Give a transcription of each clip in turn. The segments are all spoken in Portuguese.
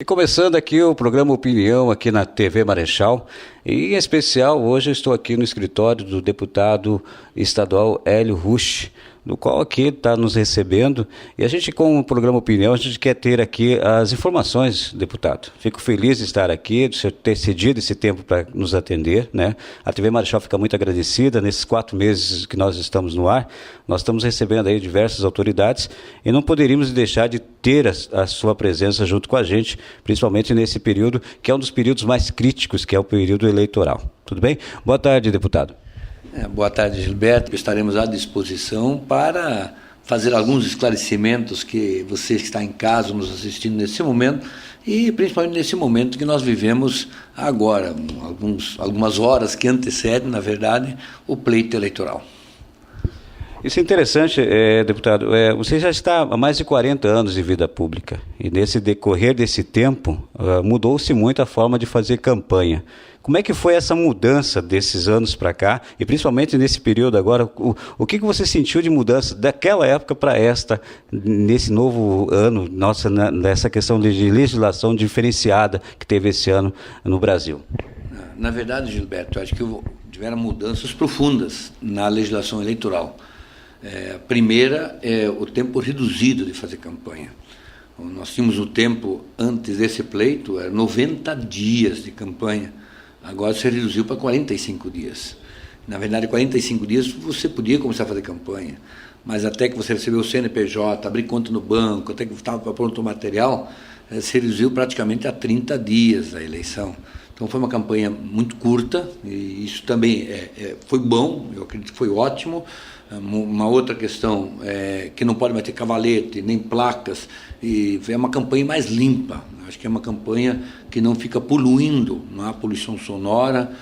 E começando aqui o programa Opinião aqui na TV Marechal, e em especial hoje eu estou aqui no escritório do deputado estadual Hélio Rusch, no qual aqui está nos recebendo, e a gente com o programa Opinião, a gente quer ter aqui as informações, deputado. Fico feliz de estar aqui, de você ter cedido esse tempo para nos atender, né? A TV Marechal fica muito agradecida nesses 4 meses que nós estamos no ar, nós estamos recebendo aí diversas autoridades e não poderíamos deixar de ter a sua presença junto com a gente, principalmente nesse período, que é um dos períodos mais críticos, que é o período eleitoral. Tudo bem? Boa tarde, deputado. Boa tarde, Gilberto. Estaremos à disposição para fazer alguns esclarecimentos que você que está em casa nos assistindo nesse momento e principalmente nesse momento que nós vivemos agora, algumas horas que antecedem, na verdade, o pleito eleitoral. Isso é interessante, deputado. Você já está há mais de 40 anos de vida pública e nesse decorrer desse tempo mudou-se muito a forma de fazer campanha. Como é que foi essa mudança desses anos para cá e principalmente nesse período agora? O que você sentiu de mudança daquela época para nesse novo ano, nessa questão de legislação diferenciada que teve esse ano no Brasil? Na verdade, Gilberto, eu acho que tiveram mudanças profundas na legislação eleitoral. A primeira é o tempo reduzido de fazer campanha. Nós tínhamos o tempo antes desse pleito, era 90 dias de campanha, agora se reduziu para 45 dias. Na verdade, 45 dias você podia começar a fazer campanha, mas até que você recebeu o CNPJ, abrir conta no banco, até que estava pronto o material, se reduziu praticamente a 30 dias da eleição. Então foi uma campanha muito curta, e isso também foi bom, eu acredito que foi ótimo. Uma outra questão é que não pode mais ter cavalete, nem placas, e é uma campanha mais limpa. Acho que é uma campanha que não fica poluindo, não há poluição sonora,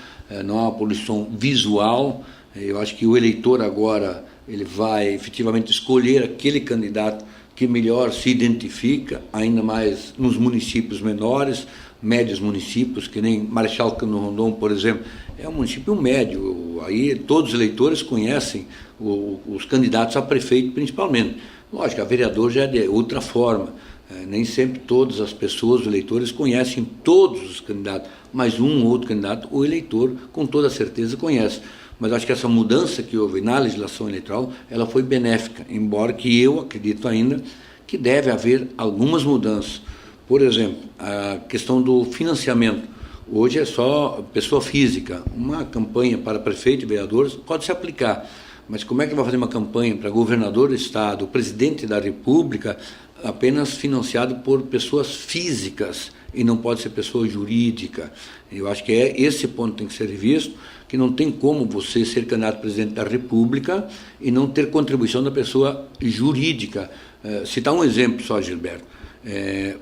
não há poluição visual. Eu acho que o eleitor agora ele vai efetivamente escolher aquele candidato que melhor se identifica, ainda mais nos municípios menores, médios municípios, que nem Marechal Cândido Rondon, por exemplo, é um município médio, aí todos os eleitores conhecem os candidatos a prefeito principalmente. Lógico, a vereador já é de outra forma, nem sempre todas as pessoas, os eleitores, conhecem todos os candidatos, mas um ou outro candidato, o eleitor com toda certeza conhece. Mas acho que essa mudança que houve na legislação eleitoral, ela foi benéfica, embora que eu acredito ainda que deve haver algumas mudanças. Por exemplo, a questão do financiamento. Hoje é só pessoa física. Uma campanha para prefeito e vereadores pode se aplicar, mas como é que vai fazer uma campanha para governador do estado, presidente da república, apenas financiado por pessoas físicas e não pode ser pessoa jurídica? Eu acho que esse ponto que tem que ser visto, que não tem como você ser candidato a presidente da república e não ter contribuição da pessoa jurídica. Citar um exemplo só, Gilberto.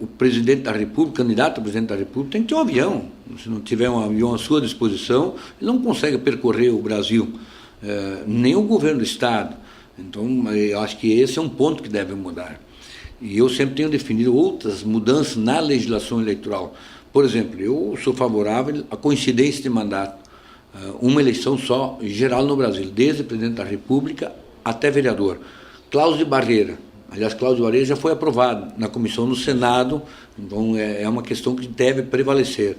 O presidente da república, candidato a presidente da república, tem que ter um avião. Se não tiver um avião à sua disposição, ele não consegue percorrer o Brasil, nem o governo do estado. Então, eu acho que esse é um ponto que deve mudar. E eu sempre tenho definido outras mudanças na legislação eleitoral. Por exemplo, eu sou favorável à coincidência de mandato, uma eleição só, geral no Brasil, desde presidente da república até vereador. Cláusula de barreira. Aliás, Cláudio Areia já foi aprovado na comissão no Senado, então é uma questão que deve prevalecer.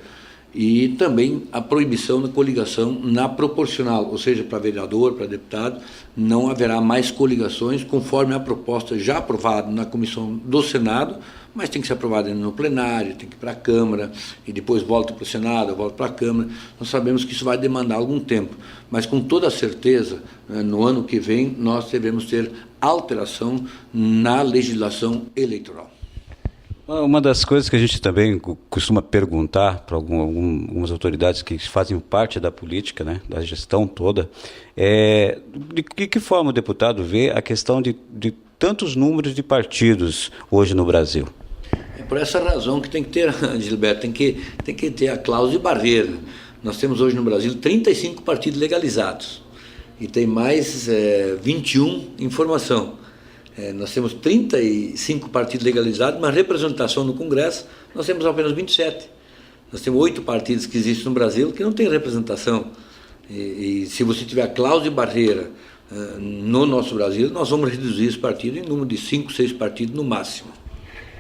E também a proibição da coligação na proporcional, ou seja, para vereador, para deputado, não haverá mais coligações, conforme a proposta já aprovada na comissão do Senado, mas tem que ser aprovada no plenário, tem que ir para a Câmara, e depois volta para o Senado, volta para a Câmara. Nós sabemos que isso vai demandar algum tempo, mas com toda certeza, no ano que vem, nós devemos ter alteração na legislação eleitoral. Uma das coisas que a gente também costuma perguntar para algumas autoridades que fazem parte da política, né, da gestão toda, é de que forma o deputado vê a questão de tantos números de partidos hoje no Brasil? É por essa razão que tem que ter, Gilberto, tem que ter a cláusula de barreira. Nós temos hoje no Brasil 35 partidos legalizados e tem mais 21 em formação. Nós temos 35 partidos legalizados, mas representação no Congresso nós temos apenas 27. Nós temos 8 partidos que existem no Brasil que não têm representação. E se você tiver a cláusula de barreira no nosso Brasil, nós vamos reduzir esse partido em número de 5, 6 partidos no máximo.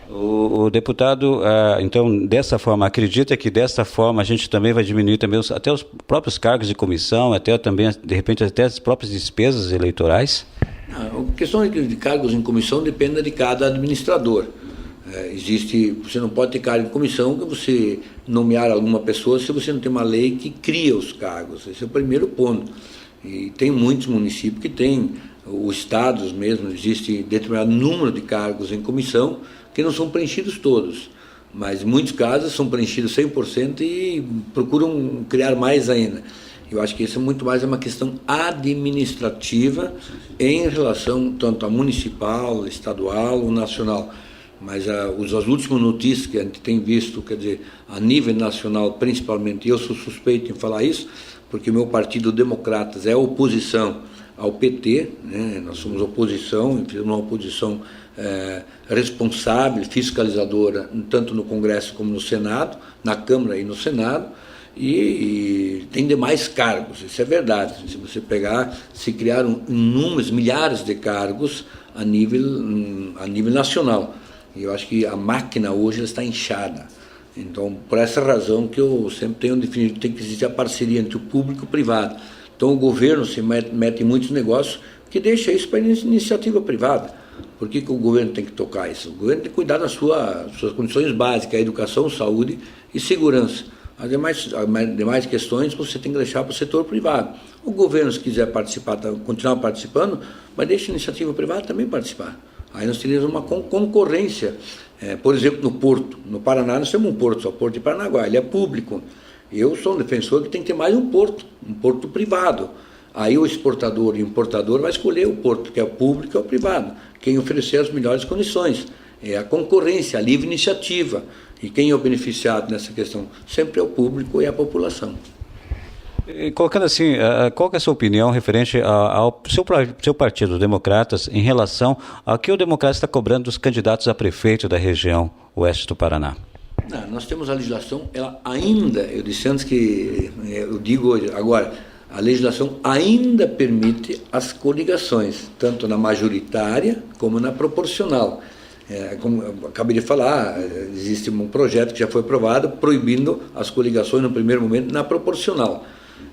O deputado, então, dessa forma, acredita que dessa forma a gente também vai diminuir também até os próprios cargos de comissão, até também, de repente, até as próprias despesas eleitorais? A questão de cargos em comissão depende de cada administrador. Você não pode ter cargo em comissão que você nomear alguma pessoa se você não tem uma lei que cria os cargos. Esse é o primeiro ponto. E tem muitos municípios que têm, os estados mesmo, existe determinado número de cargos em comissão que não são preenchidos todos, mas em muitos casos são preenchidos 100% e procuram criar mais ainda. Eu acho que isso é muito mais uma questão administrativa em relação tanto a municipal, estadual ou nacional. Mas as últimas notícias que a gente tem visto, quer dizer, a nível nacional principalmente, eu sou suspeito em falar isso, porque o meu partido Democratas é oposição ao PT, né? Nós somos oposição, fizemos uma oposição responsável, fiscalizadora, tanto no Congresso como no Senado, na Câmara e no Senado, e tem demais cargos, isso é verdade. Se você pegar, se criaram inúmeros, milhares de cargos a nível nacional, e eu acho que a máquina hoje está inchada. Então, por essa razão que eu sempre tenho definido que tem que existir a parceria entre o público e o privado. Então, o governo se mete em muitos negócios que deixa isso para a iniciativa privada. Por que o governo tem que tocar isso? O governo tem que cuidar das suas condições básicas, a educação, saúde e segurança. As demais questões você tem que deixar para o setor privado. O governo, se quiser participar, continuar participando, mas deixa a iniciativa privada também participar. Aí nós teríamos uma concorrência. Por exemplo, no Porto. No Paraná nós temos um porto, só o Porto de Paranaguá, ele é público. Eu sou um defensor que tem que ter mais um porto privado. Aí o exportador e o importador vai escolher o porto, que é o público ou o privado, quem oferecer as melhores condições. É a concorrência, a livre iniciativa. E quem é o beneficiado nessa questão? Sempre é o público e a população. E colocando assim, qual que é a sua opinião referente ao seu partido, Democratas, em relação ao que o Democratas está cobrando dos candidatos a prefeito da região oeste do Paraná? Não, nós temos a legislação, ela ainda, eu disse antes que, eu digo hoje, agora, a legislação ainda permite as coligações, tanto na majoritária como na proporcional. Como eu acabei de falar, existe um projeto que já foi aprovado proibindo as coligações no primeiro momento na proporcional.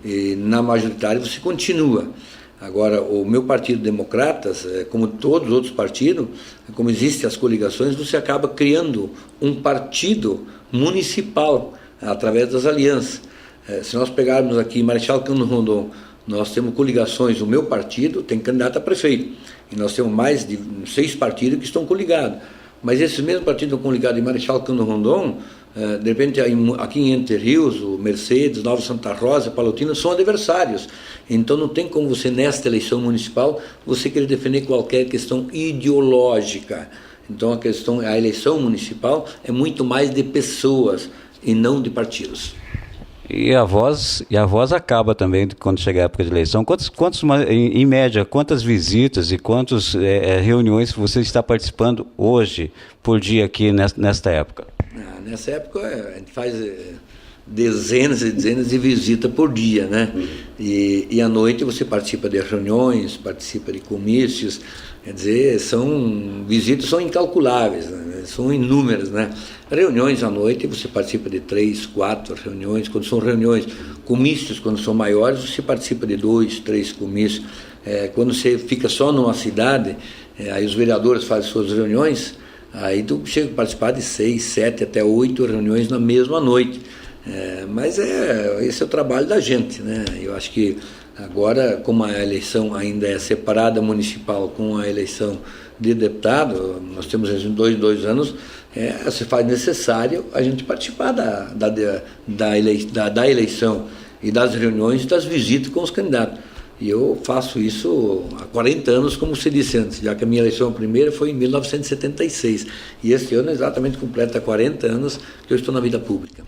E na majoritária você continua. Agora, o meu partido Democratas, como todos os outros partidos, como existem as coligações, você acaba criando um partido municipal através das alianças. Se nós pegarmos aqui Marechal Cândido Rondon, nós temos coligações, o meu partido tem candidato a prefeito, e nós temos mais de 6 partidos que estão coligados. Mas esses mesmos partidos estão coligados em Marechal Cândido Rondon, de repente aqui em Entre Rios, o Mercedes, Nova Santa Rosa, Palotina, são adversários. Então não tem como você, nesta eleição municipal, você querer defender qualquer questão ideológica. Então a eleição municipal é muito mais de pessoas e não de partidos. E a voz acaba também quando chegar a época de eleição. Em média, quantas visitas e quantas reuniões você está participando hoje por dia aqui nesta época? Nessa época a gente faz dezenas e dezenas de visitas por dia, né? E à noite você participa de reuniões, participa de comícios, quer dizer, visitas são incalculáveis, né? São inúmeras, né? Reuniões à noite, você participa de 3, 4 reuniões, quando são reuniões, comícios, quando são maiores, você participa de 2, 3 comícios. Quando você fica só numa cidade, aí os vereadores fazem suas reuniões, aí tu chega a participar de 6, 7, até 8 reuniões na mesma noite. Mas esse é o trabalho da gente, né? Eu acho que agora, como a eleição ainda é separada municipal com a eleição de deputado, nós temos em 2 anos, se faz necessário a gente participar da eleição e das reuniões e das visitas com os candidatos. E eu faço isso há 40 anos, como se disse antes, já que a minha eleição primeira foi em 1976. E este ano exatamente completa 40 anos que eu estou na vida pública.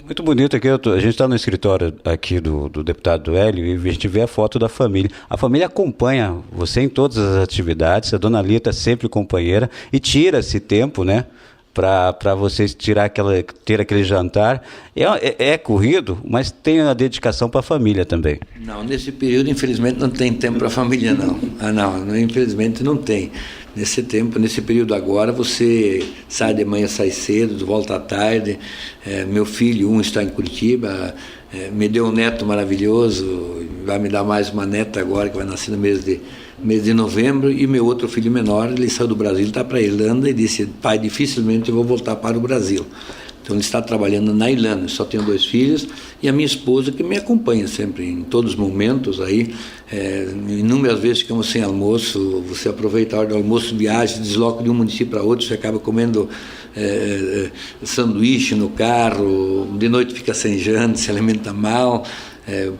Muito bonito aqui, a gente está no escritório aqui do deputado Hélio e a gente vê a foto da família. A família acompanha você em todas as atividades, a dona Lita é sempre companheira e tira esse tempo, né, para vocês ter aquele jantar. É corrido, mas tem a dedicação para a família também. Não, nesse período, infelizmente, não tem tempo para a família, não. Não, infelizmente não tem. Nesse tempo, nesse período agora, você sai de manhã, sai cedo, volta à tarde. Meu filho, um está em Curitiba, me deu um neto maravilhoso, vai me dar mais uma neta agora, que vai nascer no mês de novembro, e meu outro filho menor, ele saiu do Brasil, está para a Irlanda, e disse: pai, dificilmente eu vou voltar para o Brasil. Então ele está trabalhando na Irlanda. Só tenho 2 filhos, e a minha esposa, que me acompanha sempre em todos os momentos aí. Inúmeras vezes ficamos sem almoço, você aproveita a hora do almoço, viaja, desloca de um município para outro, você acaba comendo sanduíche no carro, de noite fica sem janta, se alimenta mal.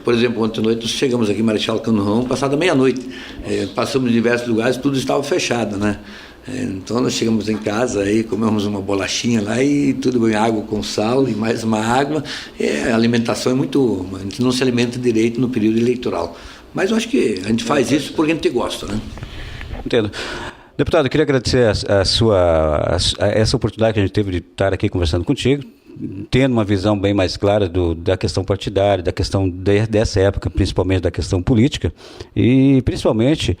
Por exemplo, ontem à noite nós chegamos aqui em Marechal Cândido Rondon, passada meia-noite. Passamos em diversos lugares, tudo estava fechado, né? Então nós chegamos em casa, aí comemos uma bolachinha lá e tudo bem, água com sal e mais uma água. A alimentação a gente não se alimenta direito no período eleitoral. Mas eu acho que a gente faz isso porque a gente gosta, né? Entendo. Deputado, eu queria agradecer essa oportunidade que a gente teve de estar aqui conversando contigo, tendo uma visão bem mais clara da questão partidária, da questão dessa época, principalmente da questão política, e principalmente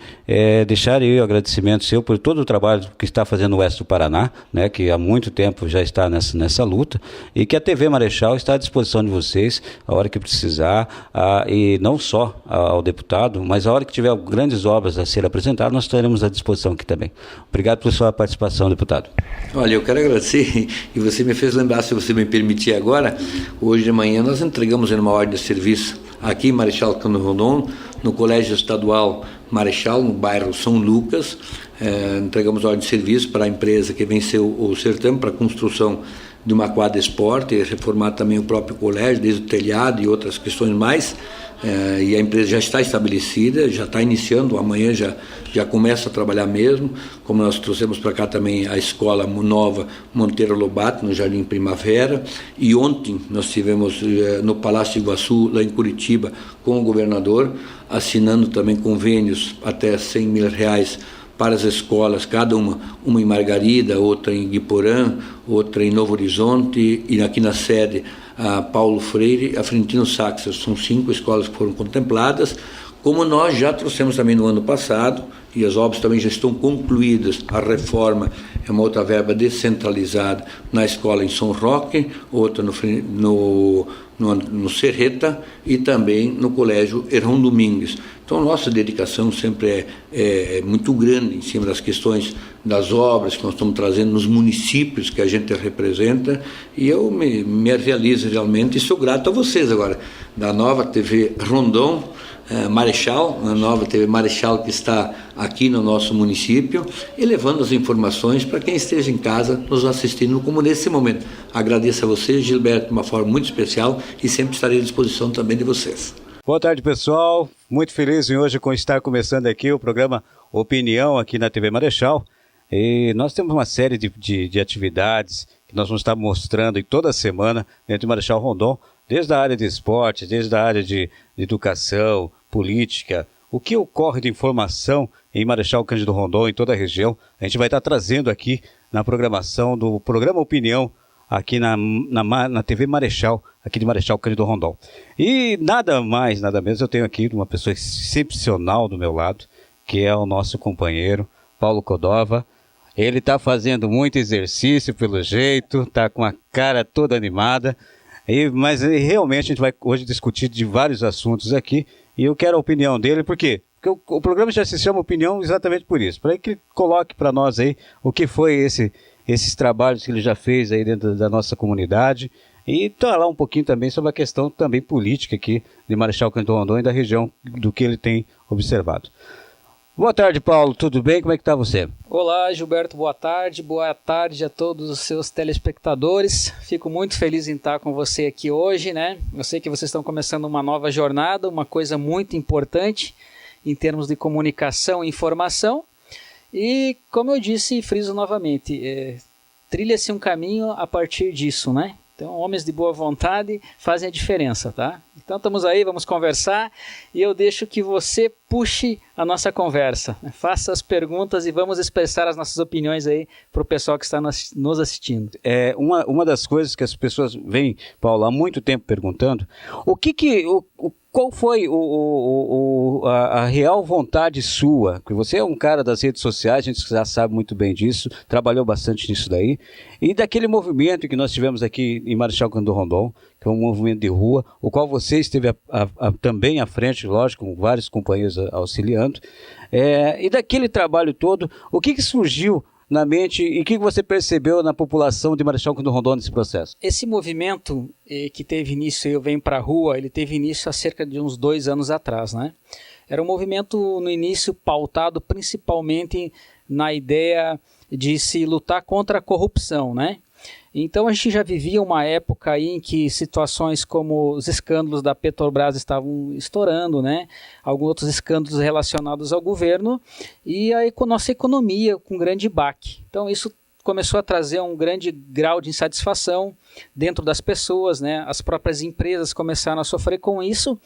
deixar aí o agradecimento seu por todo o trabalho que está fazendo o Oeste do Paraná, né, que há muito tempo já está nessa luta, e que a TV Marechal está à disposição de vocês a hora que precisar, e não só ao deputado, mas a hora que tiver grandes obras a ser apresentadas, nós estaremos à disposição aqui também. Obrigado pela sua participação, deputado. Olha, eu quero agradecer, e você me fez lembrar, se você me permitir agora, hoje de manhã nós entregamos uma ordem de serviço aqui em Marechal Cândido Rondon, no Colégio Estadual Marechal, no bairro São Lucas. Entregamos ordem de serviço para a empresa que venceu o certame para a construção de uma quadra esporte, e reformar também o próprio colégio, desde o telhado e outras questões mais. E a empresa já está estabelecida, já está iniciando, amanhã já começa a trabalhar mesmo, como nós trouxemos para cá também a escola nova Monteiro Lobato, no Jardim Primavera, e ontem nós tivemos no Palácio Iguaçu, lá em Curitiba, com o governador, assinando também convênios até R$100.000 para as escolas, cada uma em Margarida, outra em Guiporã, outra em Novo Horizonte, e aqui na sede a Paulo Freire, a Florentino Saxer. São 5 escolas que foram contempladas, como nós já trouxemos também no ano passado, e as obras também já estão concluídas. A reforma é uma outra verba descentralizada na escola em São Roque, outra no Serreta, e também no Colégio Herrão Domingues. Então, nossa dedicação sempre é muito grande em cima das questões das obras que nós estamos trazendo nos municípios que a gente representa, e eu me realizo realmente, e sou grato a vocês agora, da nova TV Rondon Marechal, a nova TV Marechal que está aqui no nosso município, e levando as informações para quem esteja em casa nos assistindo, como nesse momento. Agradeço a você, Gilberto, de uma forma muito especial, e sempre estarei à disposição também de vocês. Boa tarde, pessoal. Muito feliz em hoje com estar começando aqui o programa Opinião aqui na TV Marechal. E nós temos uma série de atividades que nós vamos estar mostrando em toda semana dentro de Marechal Rondon, desde a área de esporte, desde a área de educação, política, o que ocorre de informação em Marechal Cândido Rondon, em toda a região. A gente vai estar trazendo aqui na programação do programa Opinião, aqui na TV Marechal, aqui de Marechal Cândido Rondon. E nada mais, nada menos, eu tenho aqui uma pessoa excepcional do meu lado, que é o nosso companheiro, Paulo Codova. Ele está fazendo muito exercício, pelo jeito, está com a cara toda animada, mas realmente a gente vai hoje discutir de vários assuntos aqui, e eu quero a opinião dele, por quê? Porque o programa já se chama Opinião exatamente por isso, para que ele coloque para nós aí o que foi esses trabalhos que ele já fez aí dentro da nossa comunidade, e falar um pouquinho também sobre a questão também política aqui de Marechal Cândido Rondon e da região, do que ele tem observado. Boa tarde, Paulo, tudo bem? Como é que está você? Olá, Gilberto, boa tarde a todos os seus telespectadores. Fico muito feliz em estar com você aqui hoje, né? Eu sei que vocês estão começando uma nova jornada, uma coisa muito importante em termos de comunicação e informação. E, como eu disse e friso novamente, trilha-se um caminho a partir disso, né? Então, homens de boa vontade fazem a diferença, tá? Então, estamos aí, vamos conversar, e eu deixo que você puxe a nossa conversa. Faça as perguntas e vamos expressar as nossas opiniões aí para o pessoal que está nos assistindo. Uma das coisas que as pessoas vêm, Paulo, há muito tempo perguntando, qual foi a real vontade sua? Porque você é um cara das redes sociais, a gente já sabe muito bem disso, trabalhou bastante nisso daí. E daquele movimento que nós tivemos aqui em Marechal Cândido Rondon, que é um movimento de rua, o qual você esteve também à frente, lógico, com vários companheiros auxiliando. E daquele trabalho todo, o que surgiu na mente e o que você percebeu na população de Marechal Cândido Rondon nesse processo? Esse movimento que teve início, Eu Venho Pra Rua, ele teve início há cerca de uns 2 anos atrás, né? Era um movimento no início pautado principalmente na ideia de se lutar contra a corrupção, né? Então a gente já vivia uma época aí em que situações como os escândalos da Petrobras estavam estourando, né? Alguns outros escândalos relacionados ao governo e a nossa economia com grande baque. Então isso começou a trazer um grande grau de insatisfação dentro das pessoas, né? As próprias empresas começaram a sofrer com isso,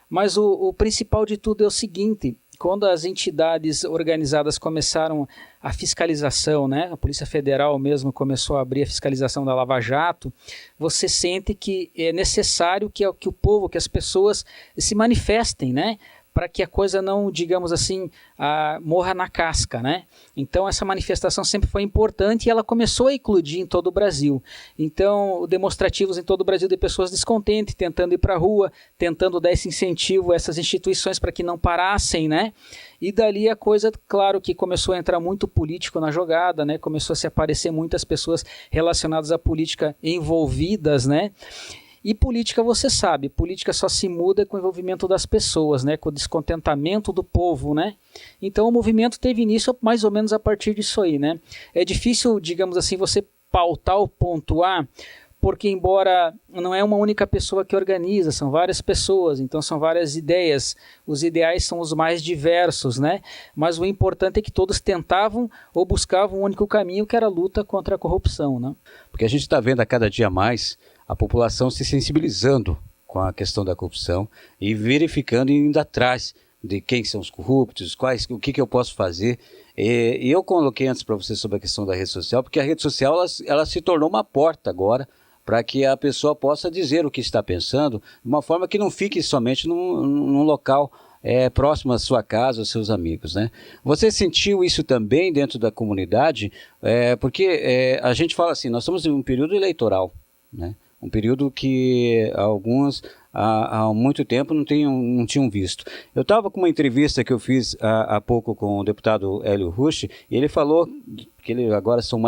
mas o principal de tudo é o seguinte: quando as entidades organizadas começaram a fiscalização, né, a Polícia Federal mesmo começou a abrir a fiscalização da Lava Jato, você sente que é necessário que o povo, que as pessoas se manifestem, né, para que a coisa não, digamos assim, morra na casca, né? Então essa manifestação sempre foi importante e ela começou a eclodir em todo o Brasil. Então demonstrativos em todo o Brasil de pessoas descontentes, tentando ir para a rua, tentando dar esse incentivo a essas instituições para que não parassem, né? E dali a coisa, claro que começou a entrar muito político na jogada, né? Começou a se aparecer muitas pessoas relacionadas à política envolvidas, né? E política, você sabe, política só se muda com o envolvimento das pessoas, né, com o descontentamento do povo, né? Então o movimento teve início mais ou menos a partir disso aí, né? É difícil, digamos assim, você pautar ou pontuar, porque embora não é uma única pessoa que organiza, são várias pessoas, então são várias ideias, os ideais são os mais diversos, né? Mas o importante é que todos tentavam ou buscavam um único caminho, que era a luta contra a corrupção, né? Porque a gente está vendo a cada dia mais a população se sensibilizando com a questão da corrupção e verificando e indo atrás de quem são os corruptos, o que eu posso fazer. E eu coloquei antes para você sobre a questão da rede social, porque a rede social ela se tornou uma porta agora para que a pessoa possa dizer o que está pensando, de uma forma que não fique somente num local próximo à sua casa, aos seus amigos, né? Você sentiu isso também dentro da comunidade? Porque a gente fala assim, nós estamos em um período eleitoral, né? Um período que alguns há muito tempo não tinham visto. Eu estava com uma entrevista que eu fiz há pouco com o deputado Hélio Rusch, e ele falou que ele agora são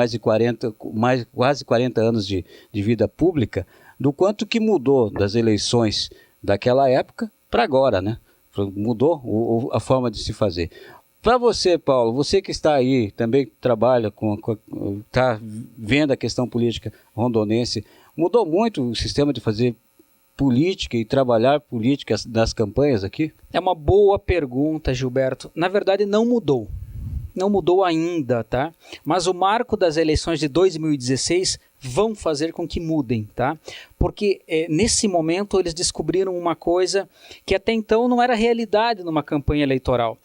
quase 40 anos de vida pública, do quanto que mudou das eleições daquela época para agora, né? Mudou a forma de se fazer. Para você, Paulo, você que está aí, também trabalha está vendo a questão política rondonense, mudou muito o sistema de fazer política e trabalhar política nas campanhas aqui? É uma boa pergunta, Gilberto. Na verdade, não mudou. Não mudou ainda, tá? Mas o marco das eleições de 2016 vão fazer com que mudem, tá? Porque nesse momento eles descobriram uma coisa que até então não era realidade numa campanha eleitoral.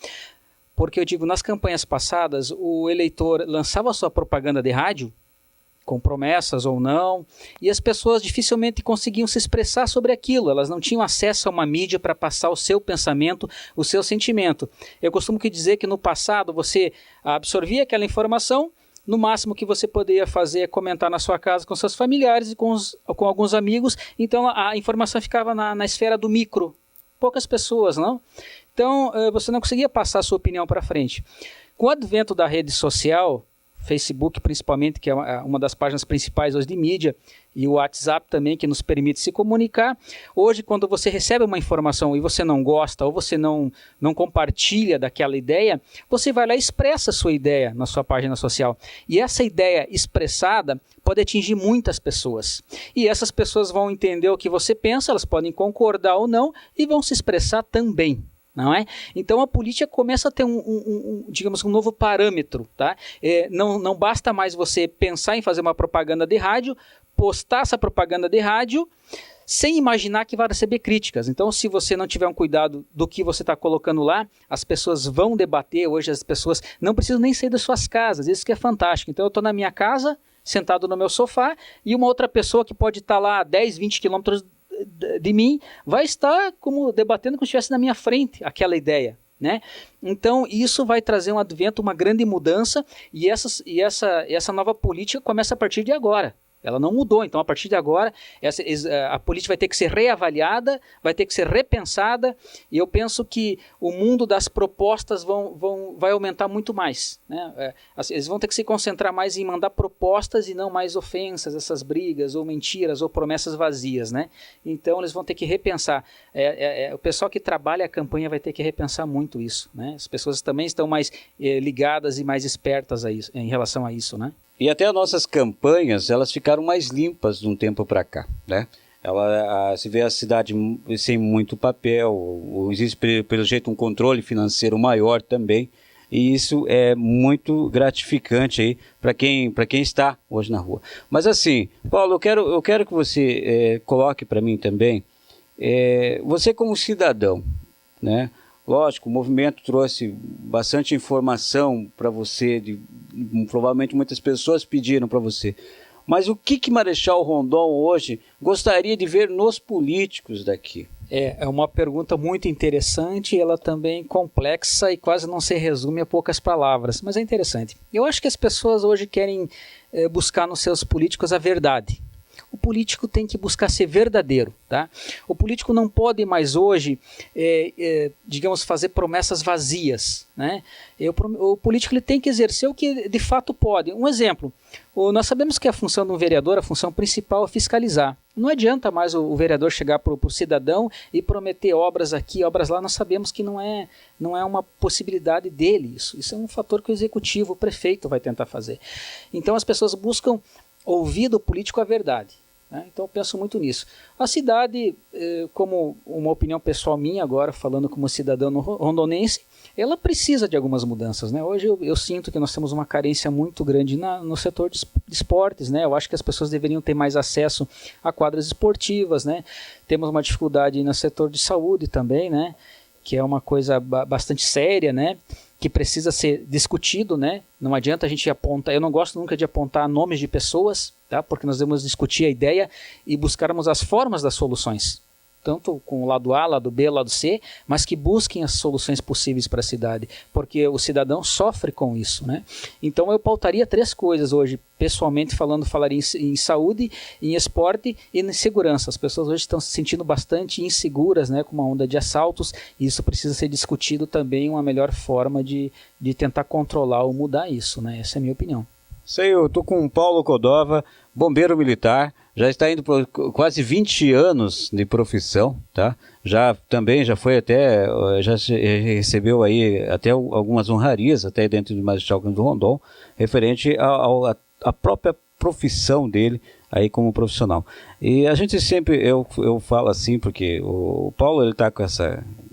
Porque eu digo, nas campanhas passadas, o eleitor lançava sua propaganda de rádio, com promessas ou não, e as pessoas dificilmente conseguiam se expressar sobre aquilo, elas não tinham acesso a uma mídia para passar o seu pensamento, o seu sentimento. Eu costumo dizer que no passado você absorvia aquela informação, no máximo que você poderia fazer é comentar na sua casa com seus familiares e com alguns amigos, então a informação ficava na esfera do micro, poucas pessoas, não? Então você não conseguia passar a sua opinião para frente. Com o advento da rede social, Facebook principalmente, que é uma das páginas principais hoje de mídia, e o WhatsApp também, que nos permite se comunicar. Hoje, quando você recebe uma informação e você não gosta, ou você não compartilha daquela ideia, você vai lá e expressa a sua ideia na sua página social. E essa ideia expressada pode atingir muitas pessoas. E essas pessoas vão entender o que você pensa, elas podem concordar ou não, e vão se expressar também. Não é? Então a política começa a ter digamos, um novo parâmetro, tá? Não basta mais você pensar em fazer uma propaganda de rádio, postar essa propaganda de rádio sem imaginar que vai receber críticas. Então, se você não tiver um cuidado do que você está colocando lá, as pessoas vão debater. Hoje as pessoas não precisam nem sair das suas casas, isso que é fantástico. Então eu estou na minha casa, sentado no meu sofá, e uma outra pessoa que pode estar lá a 10, 20 quilômetros de mim vai estar como debatendo como se estivesse na minha frente aquela ideia. Né? Então isso vai trazer um advento, uma grande mudança, e essa nova política começa a partir de agora. Ela não mudou, então a partir de agora a política vai ter que ser reavaliada, vai ter que ser repensada, e eu penso que o mundo das propostas vai aumentar muito mais. Né? Eles vão ter que se concentrar mais em mandar propostas e não mais ofensas, essas brigas, ou mentiras, ou promessas vazias. Né? Então eles vão ter que repensar. O pessoal que trabalha a campanha vai ter que repensar muito isso. Né? As pessoas também estão mais ligadas e mais espertas a isso, em relação a isso. Né? E até as nossas campanhas, elas ficaram mais limpas de um tempo para cá, né? Se vê a cidade sem muito papel, existe pelo jeito um controle financeiro maior também, e isso é muito gratificante aí para quem está hoje na rua. Mas assim, Paulo, eu quero que você coloque para mim também, você como cidadão, né? Lógico, o movimento trouxe bastante informação para você, provavelmente muitas pessoas pediram para você. Mas o que Marechal Rondon hoje gostaria de ver nos políticos daqui? É uma pergunta muito interessante, ela também complexa e quase não se resume a poucas palavras, mas é interessante. Eu acho que as pessoas hoje querem buscar nos seus políticos a verdade. O político tem que buscar ser verdadeiro, tá? O político não pode mais hoje, digamos, fazer promessas vazias, né? O político ele tem que exercer o que de fato pode. Um exemplo, nós sabemos que a função de um vereador, a função principal é fiscalizar. Não adianta mais o vereador chegar para o cidadão e prometer obras aqui, obras lá. Nós sabemos que não é uma possibilidade dele isso. Isso é um fator que o executivo, o prefeito vai tentar fazer. Então as pessoas buscam ouvir do político a verdade. Né? Então eu penso muito nisso. A cidade, como uma opinião pessoal minha agora, falando como cidadão rondonense, ela precisa de algumas mudanças. Né? Hoje eu sinto que nós temos uma carência muito grande no setor de esportes. Né? Eu acho que as pessoas deveriam ter mais acesso a quadras esportivas. Né? Temos uma dificuldade no setor de saúde também, né? Que é uma coisa bastante séria, né? Que precisa ser discutido, né? Não adianta a gente apontar, eu não gosto nunca de apontar nomes de pessoas, tá? Porque nós devemos discutir a ideia e buscarmos as formas das soluções, tanto com o lado A, lado B, lado C, mas que busquem as soluções possíveis para a cidade, porque o cidadão sofre com isso, né? Então eu pautaria 3 coisas hoje, pessoalmente falando, falaria em saúde, em esporte e em segurança. As pessoas hoje estão se sentindo bastante inseguras, né, com uma onda de assaltos, e isso precisa ser discutido também, uma melhor forma de tentar controlar ou mudar isso, né? Essa é a minha opinião. Sei, eu estou com o Paulo Codova, bombeiro militar, já está indo por quase 20 anos de profissão, tá? Já foi até, já recebeu aí até algumas honrarias, até dentro do Marechal Cândido Rondon, referente à própria profissão dele aí como profissional. E a gente sempre, eu falo assim, porque o Paulo, ele está com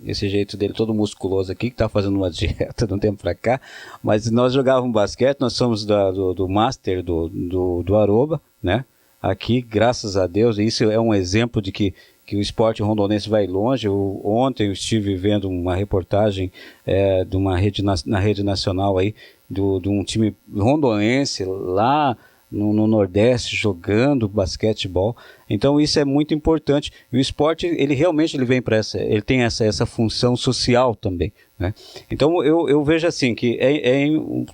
esse jeito dele todo musculoso aqui, que está fazendo uma dieta de um tempo para cá, mas nós jogávamos basquete, nós somos do Master do Aroba, né? Aqui, graças a Deus, isso é um exemplo de que o esporte rondonense vai longe. Ontem eu estive vendo uma reportagem de uma rede, na rede nacional aí, de um time rondonense lá no Nordeste jogando basquetebol. Então isso é muito importante. E o esporte, ele realmente vem para ele tem essa função social também, né? Então eu vejo assim que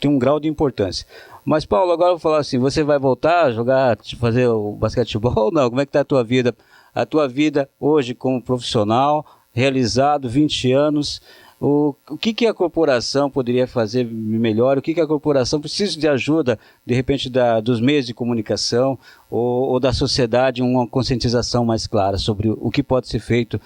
tem um grau de importância. Mas Paulo, agora eu vou falar assim, você vai voltar a jogar, fazer o basquetebol ou não? Como é que está a tua vida? A tua vida hoje como profissional, realizado, 20 anos, o que a corporação poderia fazer melhor? O que a corporação precisa de ajuda, de repente, dos meios de comunicação ou da sociedade, uma conscientização mais clara sobre o que pode ser feito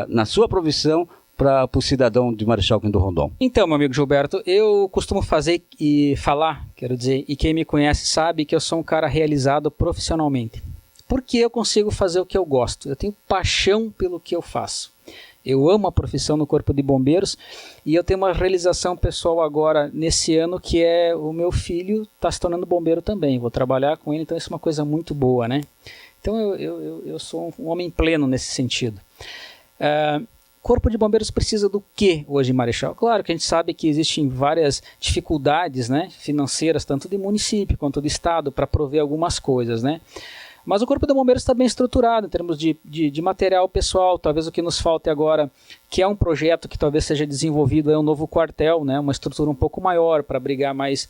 na sua profissão para o cidadão de Marechal Cândido Rondon? Então, meu amigo Gilberto, eu costumo fazer e falar, quero dizer, e quem me conhece sabe que eu sou um cara realizado profissionalmente. Porque eu consigo fazer o que eu gosto, eu tenho paixão pelo que eu faço. Eu amo a profissão no Corpo de Bombeiros e eu tenho uma realização pessoal agora nesse ano, que é o meu filho está se tornando bombeiro também. Vou trabalhar com ele, então isso é uma coisa muito boa, né? Então eu sou um homem pleno nesse sentido. Corpo de Bombeiros precisa do que hoje em Marechal? Claro que a gente sabe que existem várias dificuldades, né, financeiras, tanto de município quanto do estado, para prover algumas coisas, né? Mas o Corpo de Bombeiros está bem estruturado em termos de material pessoal. Talvez o que nos falte agora, que é um projeto que talvez seja desenvolvido, é um novo quartel, né? Uma estrutura um pouco maior para abrigar mais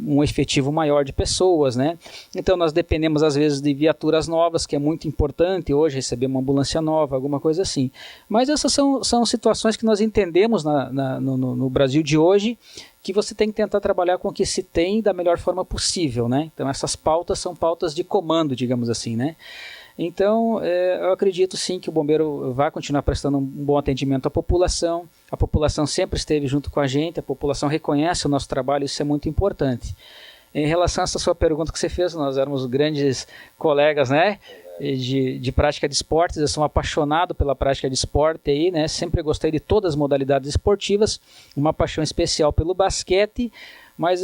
um efetivo maior de pessoas, né? Então nós dependemos às vezes de viaturas novas, que é muito importante hoje receber uma ambulância nova, alguma coisa assim. Mas essas são situações que nós entendemos no Brasil de hoje, que você tem que tentar trabalhar com o que se tem da melhor forma possível, né? Então essas pautas são pautas de comando, digamos assim, né? Então, eu acredito sim que o bombeiro vai continuar prestando um bom atendimento à população. A população sempre esteve junto com a gente, a população reconhece o nosso trabalho, isso é muito importante. Em relação a essa sua pergunta que você fez, nós éramos grandes colegas, né, de prática de esportes. Eu sou um apaixonado pela prática de esporte aí, né? Sempre gostei de todas as modalidades esportivas, uma paixão especial pelo basquete. Mas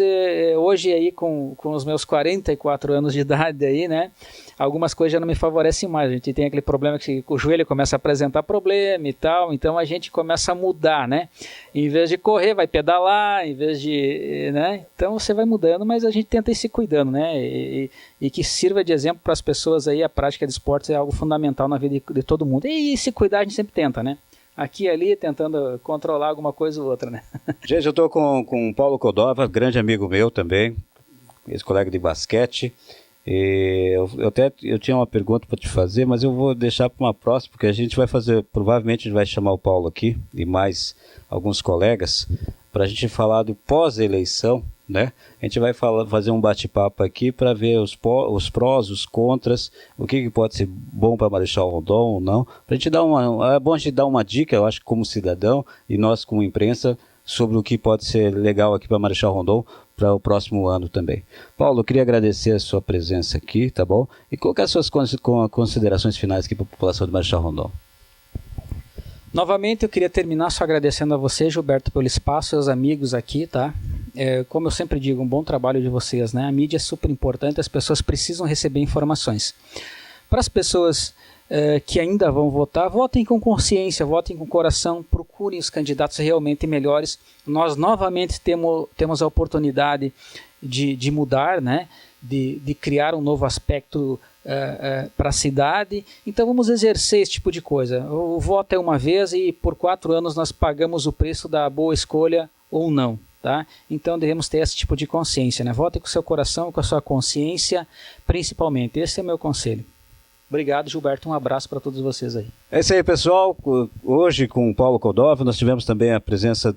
hoje aí com os meus 44 anos de idade aí, né, algumas coisas já não me favorecem mais. A gente tem aquele problema que o joelho começa a apresentar problema e tal, então a gente começa a mudar, né? Em vez de correr, vai pedalar, em vez de, né? Então você vai mudando, mas a gente tenta ir se cuidando, né? E que sirva de exemplo para as pessoas aí, a prática de esportes é algo fundamental na vida de todo mundo. E se cuidar a gente sempre tenta, né? Aqui e ali, tentando controlar alguma coisa ou outra, né? Gente, eu estou com o Paulo Codova, grande amigo meu também, ex-colega de basquete. E eu tinha uma pergunta para te fazer, mas eu vou deixar para uma próxima, porque a gente vai fazer, provavelmente a gente vai chamar o Paulo aqui e mais alguns colegas para a gente falar do pós-eleição, né? A gente vai fazer um bate-papo aqui para ver os prós, os contras, o que pode ser bom para Marechal Rondon ou não. Pra gente é bom a gente dar uma dica, eu acho, como cidadão e nós como imprensa, sobre o que pode ser legal aqui para Marechal Rondon para o próximo ano também. Paulo, eu queria agradecer a sua presença aqui, tá bom? E colocar suas considerações finais aqui para a população de Marechal Rondon. Novamente, eu queria terminar só agradecendo a você, Gilberto, pelo espaço, aos amigos aqui, tá? Como eu sempre digo, um bom trabalho de vocês, né? A mídia é super importante, as pessoas precisam receber informações. Para as pessoas que ainda vão votar, votem com consciência, votem com coração, procurem os candidatos realmente melhores. Nós novamente temos a oportunidade de mudar, né? De criar um novo aspecto para a cidade. Então vamos exercer esse tipo de coisa. O voto é uma vez e por 4 anos nós pagamos o preço da boa escolha ou não. Tá? Então devemos ter esse tipo de consciência, né? Vote com o seu coração, com a sua consciência, principalmente. Esse é o meu conselho. Obrigado, Gilberto. Um abraço para todos vocês aí. É isso aí, pessoal. Hoje com o Paulo Codova, nós tivemos também a presença,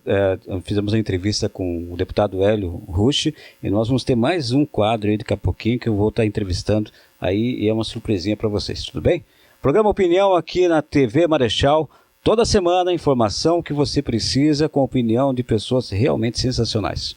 fizemos a entrevista com o deputado Hélio Rusch, e nós vamos ter mais um quadro aí daqui a pouquinho que eu vou estar entrevistando aí, e é uma surpresinha para vocês, tudo bem? Programa Opinião aqui na TV Marechal. Toda semana, a informação que você precisa com a opinião de pessoas realmente sensacionais.